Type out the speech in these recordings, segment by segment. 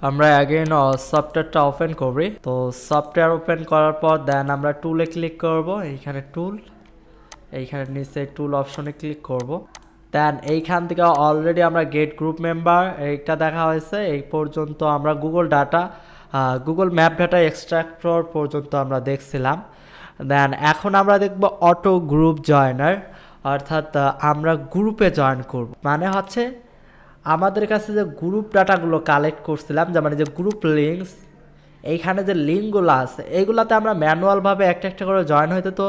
আমরা অ্যাগেন সফটওয়্যারটা ওপেন করি। তো সফটওয়্যার ওপেন করার পর দেন আমরা টুলে ক্লিক করব। এইখানে টুল, এইখানে নিচে টুল অপশনে ক্লিক করব। দেন এইখান থেকে অলরেডি আমরা গেট গ্রুপ মেম্বার এইটা দেখা হয়েছে। এই পর্যন্ত আমরা গুগল ম্যাপ ডাটা এক্সট্রাক্টর পর্যন্ত আমরা দেখছিলাম। দেন এখন আমরা দেখব অটো গ্রুপ জয়েনার, অর্থাৎ আমরা গ্রুপে জয়েন করব। মানে হচ্ছে আমাদের কাছে যে গ্রুপ ডাটাগুলো কালেক্ট করছিলাম, যেমন যে গ্রুপ লিঙ্কস, এইখানে যে লিঙ্কগুলো আছে এইগুলাতে আমরা ম্যানুয়ালভাবে একটা একটা করে জয়েন হইতে তো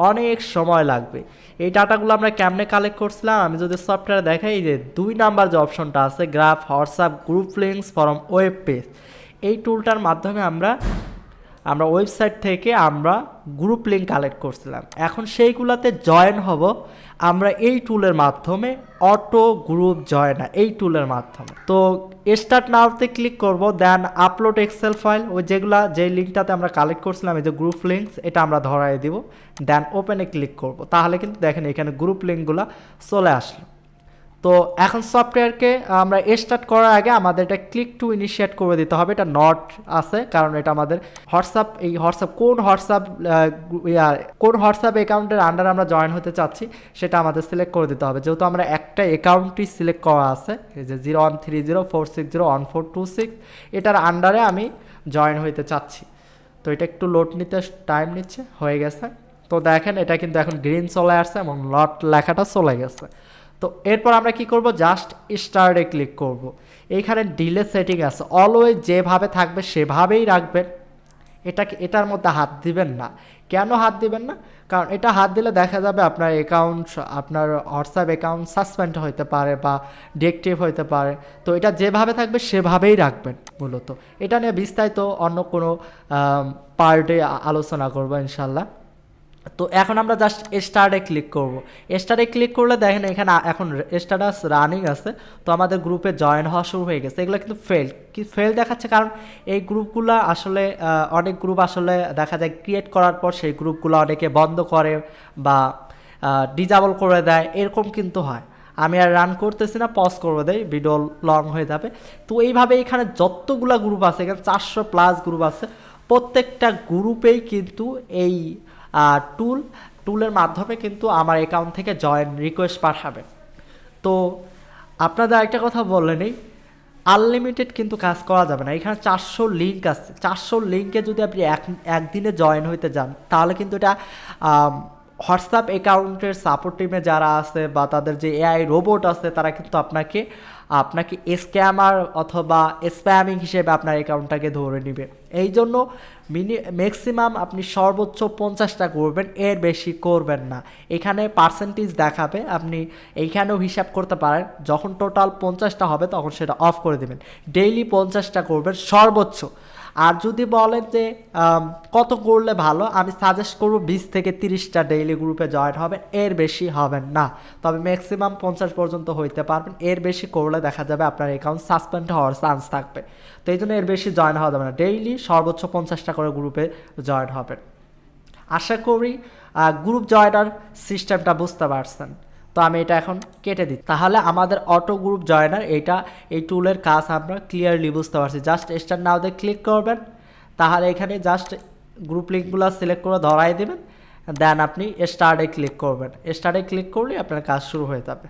অনেক সময় লাগবে। এই ডাটাগুলো আমরা কেমনে কালেক্ট করছিলাম, আমি যদি সফটওয়্যারে দেখাই, যে 2 নাম্বার যে অপশনটা আছে graph WhatsApp group links from web page, এই টুলটার মাধ্যমে আমরা ওয়েবসাইট থেকে আমরা গ্রুপ লিঙ্ক কালেক্ট করছিলাম। এখন সেইগুলোতে জয়েন হব আমরা এই টুলের মাধ্যমে, অটো গ্রুপ জয়েনার এই টুলের মাধ্যমে। তো স্টার্ট নাওতে ক্লিক করব। দেন আপলোড এক্সেল ফাইল, ওই যে লিঙ্কটাতে আমরা কালেক্ট করছিলাম এই যে গ্রুপ লিঙ্কস, এটা আমরা ধরাই দিব। দেন ওপেনে ক্লিক করব। তাহলে কিন্তু দেখেন এখানে গ্রুপ লিঙ্কগুলো চলে আসলো। তো এখন সফটওয়্যারকে আমরা স্টার্ট করার আগে আমাদের এটা ক্লিক টু ইনিশিয়েট করে দিতে হবে। এটা নট আছে কারণ এটা আমাদের কোন হোয়াটসঅ্যাপ অ্যাকাউন্টের আন্ডারে আমরা জয়েন হতে চাচ্ছি সেটা আমাদের সিলেক্ট করে দিতে হবে। যেহেতু আমরা একটা অ্যাকাউন্টই সিলেক্ট করা আছে, এই যে 0130460146, এটার আন্ডারে আমি জয়েন হইতে চাচ্ছি। তো এটা একটু লোড নিতে টাইম নিচ্ছে, হয়ে গেছে। তো দেখেন এটা কিন্তু এখন গ্রিন চলে আসছে এবং লট লেখাটা চলে গেছে। তো এরপর আমরা কি করব, জাস্ট স্টার্টে ক্লিক করব। এইখানে ডিলে সেটিং আছে, অলওয়েজ যেভাবে থাকবে সেভাবেই রাখবেন। এটার মধ্যে হাত দিবেন না। কেন হাত দিবেন না? কারণ এটা হাত দিলে দেখা যাবে আপনার হোয়াটসঅ্যাপ অ্যাকাউন্ট সাসপেন্ড হতে পারে বা ডিএক্টিভ হতে পারে। তো এটা যেভাবে থাকবে সেভাবেই রাখবেন মূলত। এটা নিয়ে বিস্তারিত অন্য কোনো পার্টে আলোচনা করবো ইনশাল্লাহ। তো এখন আমরা জাস্ট স্টার্টে ক্লিক করব। স্টার্টে ক্লিক করলে দেখেন এখানে এখন স্ট্যাটাস রানিং আছে। তো আমাদের গ্রুপে জয়েন হওয়া শুরু হয়ে গেছে। এগুলো কিন্তু ফেল দেখাচ্ছে, কারণ এই গ্রুপগুলো আসলে অনেক গ্রুপ আসলে দেখা যায় ক্রিয়েট করার পর সেই গ্রুপগুলো অনেকে বন্ধ করে বা ডিজেবল করে দেয়, এরকম কিন্তু হয়। আমি আর রান করতেছি না, পজ করে দেয়, ভিডিও লং হয়ে যাবে। তো এইভাবে এখানে যতগুলো গ্রুপ আছে, এখানে 400+ গ্রুপ আছে, প্রত্যেকটা গ্রুপেই কিন্তু এই টুলের মাধ্যমে কিন্তু আমার অ্যাকাউন্ট থেকে জয়েন রিকোয়েস্ট পাঠাবে। তো আপনাদের একটা কথা বললেনই, আনলিমিটেড কিন্তু কাজ করা যাবে না। এখানে 400 লিঙ্ক আছে, 400 লিঙ্কে যদি আপনি একদিনে জয়েন হইতে যান তাহলে কিন্তু এটা হোয়াটসঅ্যাপ অ্যাকাউন্টের সাপোর্ট টিমে যারা আছে বা তাদের যে এআই রোবট আছে তারা কিন্তু আপনাকে স্ক্যামার অথবা স্প্যামিং হিসেবে আপনার অ্যাকাউন্টটাকে ধরে নেবে। এই জন্য ম্যাক্সিমাম আপনি সর্বোচ্চ 50টা করবেন, এর বেশি করবেন না। এখানে পার্সেন্টেজ দেখাবে, আপনি এইখানেও হিসাব করতে পারেন। যখন টোটাল 50টা হবে তখন সেটা অফ করে দেবেন। ডেইলি 50টা করবেন সর্বোচ্চ। আর যদি বলেন যে কত করলে ভালো, আমি সাজেস্ট করব 20 থেকে 30টা ডেইলি গ্রুপে জয়েন হবেন, এর বেশি হবেন না। তবে ম্যাক্সিমাম 50 পর্যন্ত হইতে পারবেন, এর বেশি করলে দেখা যাবে আপনার অ্যাকাউন্ট সাসপেন্ড হওয়ার চান্স থাকবে। তো এই জন্য এর বেশি জয়েন হওয়া যাবে না, ডেইলি সর্বোচ্চ 50টা করে গ্রুপে জয়েন হবেন। আশা করি গ্রুপ জয়েনার সিস্টেমটা বুঝতে পারছেন। তো আমি এটা এখন কেটে দিই। তাহলে আমাদের অটো গ্রুপ জয়েনার এই টুলের কাজ আমরা ক্লিয়ারলি বুঝতে পারছি। জাস্ট স্টার্ট নাওতে ক্লিক করবেন, তাহলে এখানে জাস্ট গ্রুপ লিঙ্কগুলো সিলেক্ট করে ধরাই দেবেন। দেন আপনি স্টার্টে ক্লিক করবেন। স্টার্টে ক্লিক করলে আপনার কাজ শুরু হয়ে যাবে।